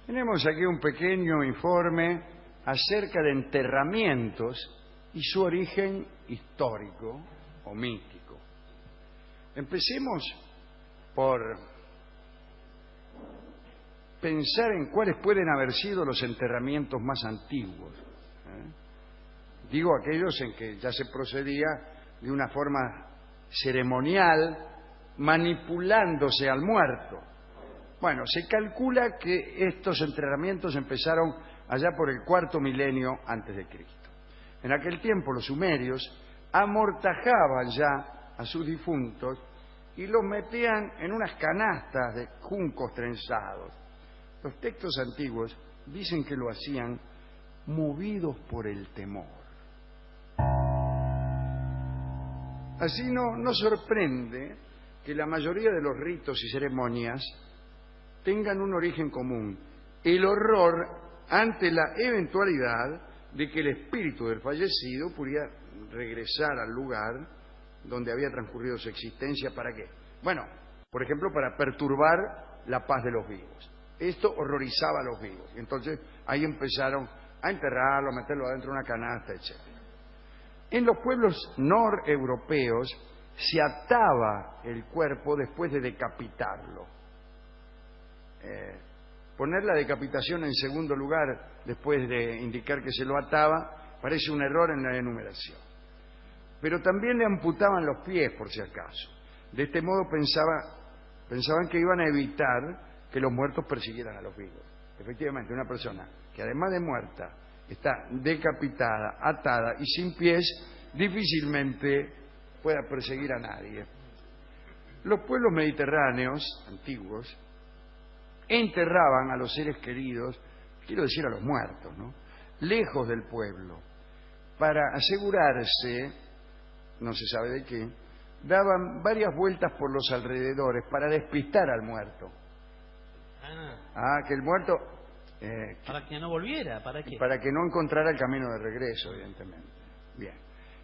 Tenemos aquí un pequeño informe acerca de enterramientos y su origen histórico o mítico. Empecemos por pensar en cuáles pueden haber sido los enterramientos más antiguos. Digo aquellos en que ya se procedía de una forma ceremonial, manipulándose al muerto. Bueno, se calcula que estos enterramientos empezaron allá por el cuarto milenio antes de Cristo. En aquel tiempo los sumerios amortajaban ya a sus difuntos y los metían en unas canastas de juncos trenzados. Los textos antiguos dicen que lo hacían movidos por el temor. Así no sorprende que la mayoría de los ritos y ceremonias tengan un origen común: el horror ante la eventualidad de que el espíritu del fallecido pudiera regresar al lugar donde había transcurrido su existencia. ¿Para qué? Bueno, por ejemplo, para perturbar la paz de los vivos. Esto horrorizaba a los vivos. Y entonces ahí empezaron a enterrarlo, a meterlo adentro de una canasta, etc. En los pueblos noreuropeos se ataba el cuerpo después de decapitarlo. Poner la decapitación en segundo lugar después de indicar que se lo ataba parece un error en la enumeración. Pero también le amputaban los pies por si acaso. De este modo pensaban que iban a evitar que los muertos persiguieran a los vivos. Efectivamente, una persona que además de muerta está decapitada, atada y sin pies, difícilmente pueda perseguir a nadie. Los pueblos mediterráneos antiguos enterraban a los seres queridos, quiero decir a los muertos, ¿no?, lejos del pueblo. Para asegurarse, no se sabe de qué, daban varias vueltas por los alrededores para despistar al muerto. Que el muerto... para que no volviera, ¿para qué? Para que no encontrara el camino de regreso, evidentemente. Bien.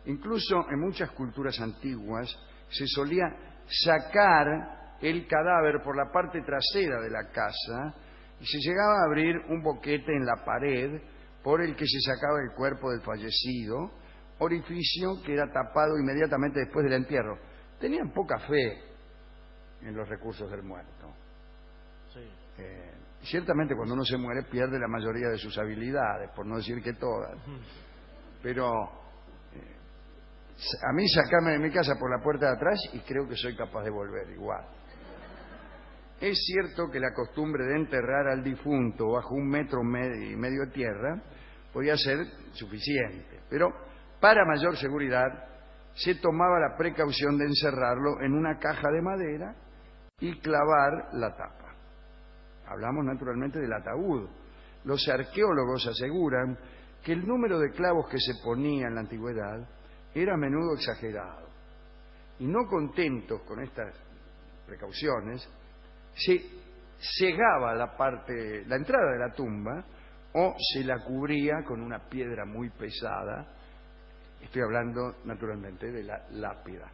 Incluso en muchas culturas antiguas se solía sacar el cadáver por la parte trasera de la casa y se llegaba a abrir un boquete en la pared por el que se sacaba el cuerpo del fallecido, orificio que era tapado inmediatamente después del entierro. Tenían poca fe en los recursos del muerto. Sí. Ciertamente cuando uno se muere pierde la mayoría de sus habilidades, por no decir que todas. Pero a mí sacame de mi casa por la puerta de atrás y creo que soy capaz de volver igual. Es cierto que la costumbre de enterrar al difunto bajo 1,5 metros de tierra podía ser suficiente, pero para mayor seguridad se tomaba la precaución de encerrarlo en una caja de madera y clavar la tapa. Hablamos naturalmente del ataúd. Los arqueólogos aseguran que el número de clavos que se ponía en la antigüedad era a menudo exagerado. Y no contentos con estas precauciones, se cegaba la entrada de la tumba o se la cubría con una piedra muy pesada. Estoy hablando naturalmente de la lápida.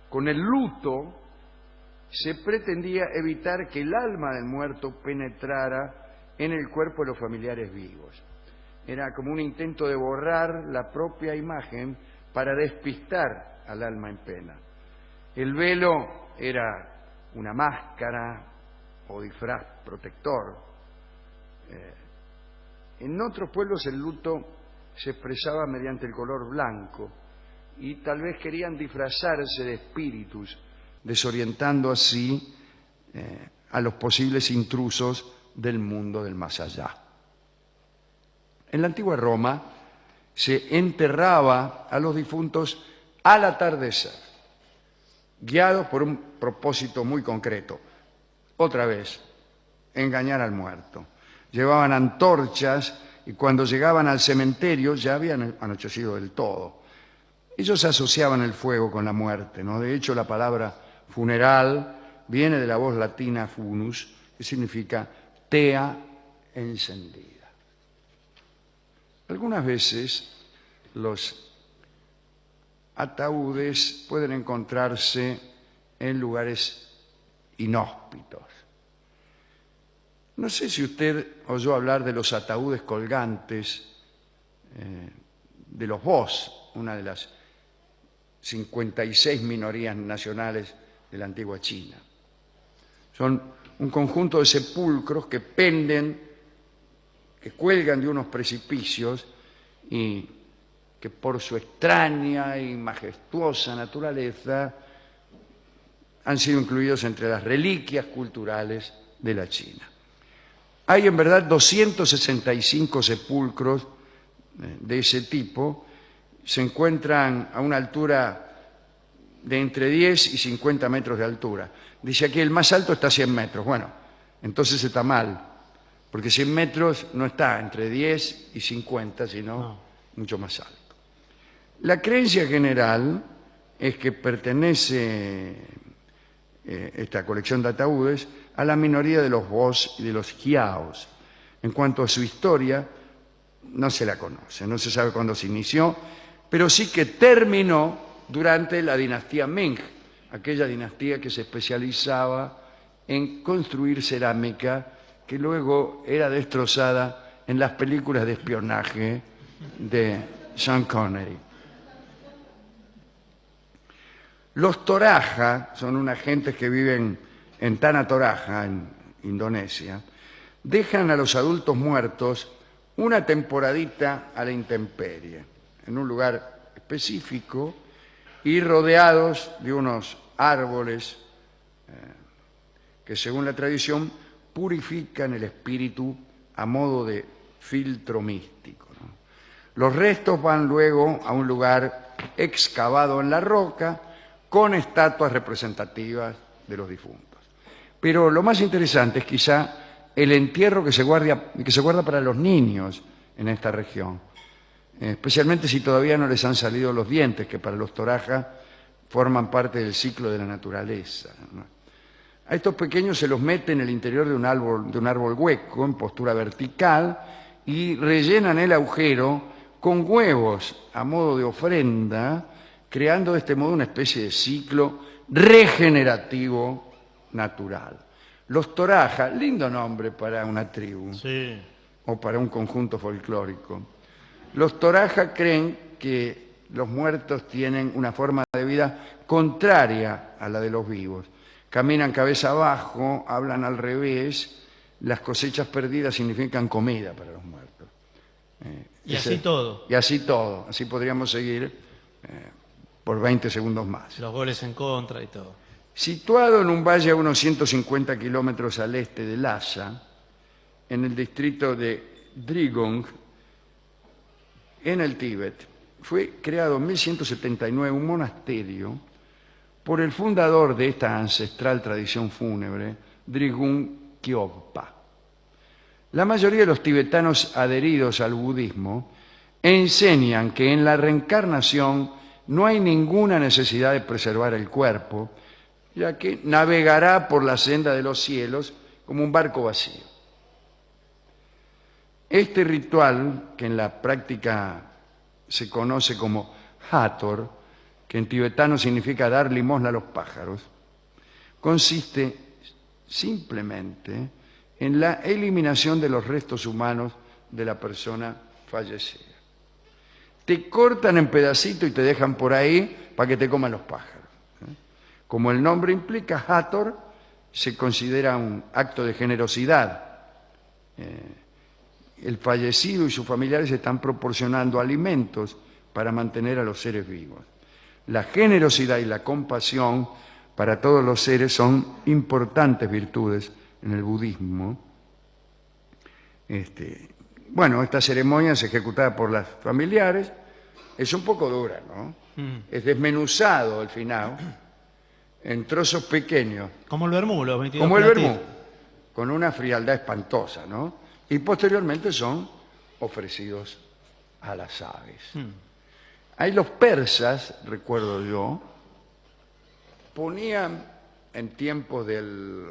Con el luto se pretendía evitar que el alma del muerto penetrara en el cuerpo de los familiares vivos. Era como un intento de borrar la propia imagen para despistar al alma en pena. El velo era una máscara o disfraz protector. En otros pueblos el luto se expresaba mediante el color blanco y tal vez querían disfrazarse de espíritus, desorientando así a los posibles intrusos del mundo del más allá. En la antigua Roma se enterraba a los difuntos al atardecer, guiados por un propósito muy concreto. Otra vez, engañar al muerto. Llevaban antorchas y cuando llegaban al cementerio ya habían anochecido del todo. Ellos asociaban el fuego con la muerte, ¿no? De hecho, la palabra funeral viene de la voz latina funus, que significa tea encendida. Algunas veces los ataúdes pueden encontrarse en lugares inhóspitos. No sé si usted oyó hablar de los ataúdes colgantes de los Bos, una de las 56 minorías nacionales de la antigua China. Son un conjunto de sepulcros que penden, que cuelgan de unos precipicios y que por su extraña y majestuosa naturaleza han sido incluidos entre las reliquias culturales de la China. Hay en verdad 265 sepulcros de ese tipo, se encuentran a una altura de entre 10 y 50 metros de altura. Dice aquí el más alto está a 100 metros. Bueno, entonces está mal, porque 100 metros no está entre 10 y 50, sino mucho más alto. La creencia general es que pertenece esta colección de ataúdes a la minoría de los Bos y de los Jiaos. En cuanto a su historia, no se la conoce, no se sabe cuándo se inició, pero sí que terminó durante la dinastía Ming, aquella dinastía que se especializaba en construir cerámica que luego era destrozada en las películas de espionaje de Sean Connery. Los Toraja son unas gentes que viven en Tanah Toraja, en Indonesia, dejan a los adultos muertos una temporadita a la intemperie, en un lugar específico y rodeados de unos árboles que, según la tradición, purifican el espíritu a modo de filtro místico, ¿no? Los restos van luego a un lugar excavado en la roca con estatuas representativas de los difuntos. Pero lo más interesante es quizá el entierro que se guarda para los niños en esta región, especialmente si todavía no les han salido los dientes, que para los Toraja forman parte del ciclo de la naturaleza, ¿no? A estos pequeños se los mete en el interior de un árbol hueco, en postura vertical, y rellenan el agujero con huevos a modo de ofrenda, creando de este modo una especie de ciclo regenerativo natural. Los Toraja, lindo nombre para una tribu, sí, o para un conjunto folclórico. Los Toraja creen que los muertos tienen una forma de vida contraria a la de los vivos. Caminan cabeza abajo, hablan al revés, las cosechas perdidas significan comida para los muertos. Y así todo. Y así todo. Así podríamos seguir por 20 segundos más. Los goles en contra y todo. Situado en un valle a unos 150 kilómetros al este de Lhasa, en el distrito de Drigong, en el Tíbet, fue creado en 1179 un monasterio por el fundador de esta ancestral tradición fúnebre, Drigung Kyogpa. La mayoría de los tibetanos adheridos al budismo enseñan que en la reencarnación no hay ninguna necesidad de preservar el cuerpo, ya que navegará por la senda de los cielos como un barco vacío. Este ritual, que en la práctica se conoce como Hathor, que en tibetano significa dar limosna a los pájaros, consiste simplemente en la eliminación de los restos humanos de la persona fallecida. Te cortan en pedacitos y te dejan por ahí para que te coman los pájaros. Como el nombre implica, Hathor se considera un acto de generosidad. El fallecido y sus familiares están proporcionando alimentos para mantener a los seres vivos. La generosidad y la compasión para todos los seres son importantes virtudes en el budismo. Bueno, esta ceremonia es ejecutada por las familiares. Es un poco dura, ¿no? Es desmenuzado al final en trozos pequeños. Como el vermú, los 22 Como el vermú, con una frialdad espantosa, ¿no? Y posteriormente son ofrecidos a las aves. Ahí los persas, recuerdo yo, ponían en tiempos de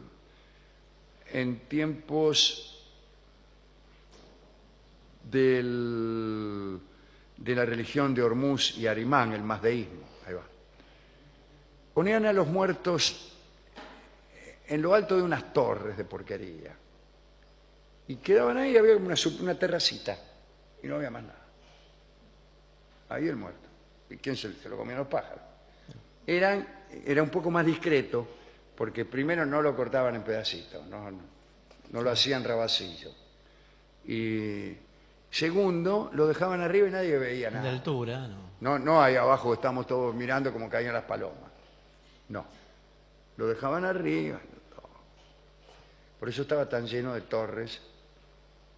la religión de Hormuz y Arimán, el mazdeísmo, ahí va, ponían a los muertos en lo alto de unas torres de porquería. Y quedaban ahí, había una terracita, y no había más nada. Ahí el muerto. ¿Y quién se lo comían los pájaros? Era un poco más discreto, porque primero no lo cortaban en pedacitos, no lo hacían rabacillo. Y segundo, lo dejaban arriba y nadie veía nada. De altura, no. No ahí abajo estamos todos mirando como caían las palomas. No, lo dejaban arriba. Por eso estaba tan lleno de torres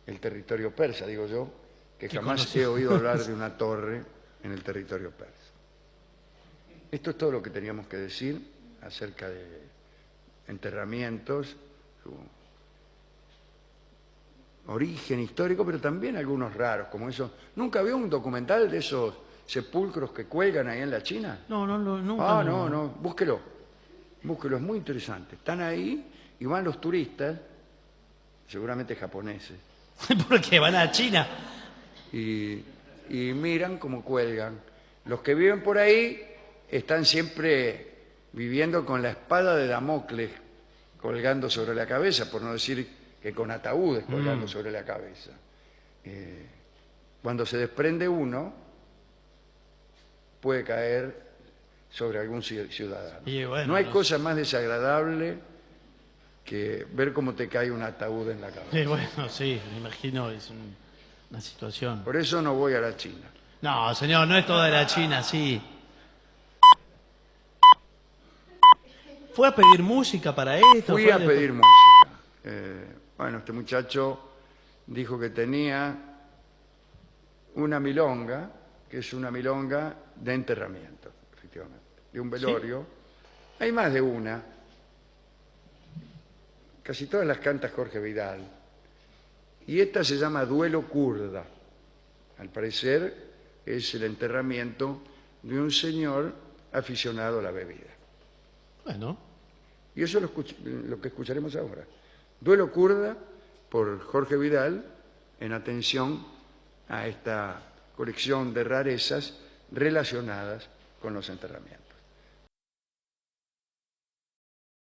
el territorio persa, digo yo, que jamás he oído hablar de una torre en el territorio persa. Esto es todo lo que teníamos que decir acerca de enterramientos, su origen histórico, pero también algunos raros, como eso. ¿Nunca vio un documental de esos sepulcros que cuelgan ahí en la China? No, nunca. No, búsquelo, es muy interesante. Están ahí y van los turistas, seguramente japoneses, Porque van a China. y miran cómo cuelgan. Los que viven por ahí están siempre viviendo con la espada de Damocles colgando sobre la cabeza, por no decir que con ataúdes colgando sobre la cabeza. Cuando se desprende uno, puede caer sobre algún ciudadano. Bueno, no hay cosa más desagradable que ver cómo te cae un ataúd en la cabeza. Bueno, sí, me imagino, es una situación. Por eso no voy a la China. No, señor, no es toda la China, sí. ¿Fue a pedir música para esto? Fui a pedir música. Bueno, este muchacho dijo que tenía una milonga, que es una milonga de enterramiento, efectivamente, de un velorio. ¿Sí? Hay más de una. Casi todas las canta Jorge Vidal. Y esta se llama Duelo Kurda. Al parecer es el enterramiento de un señor aficionado a la bebida. Bueno. Y eso es lo que escucharemos ahora. Duelo Kurda por Jorge Vidal, en atención a esta colección de rarezas relacionadas con los enterramientos.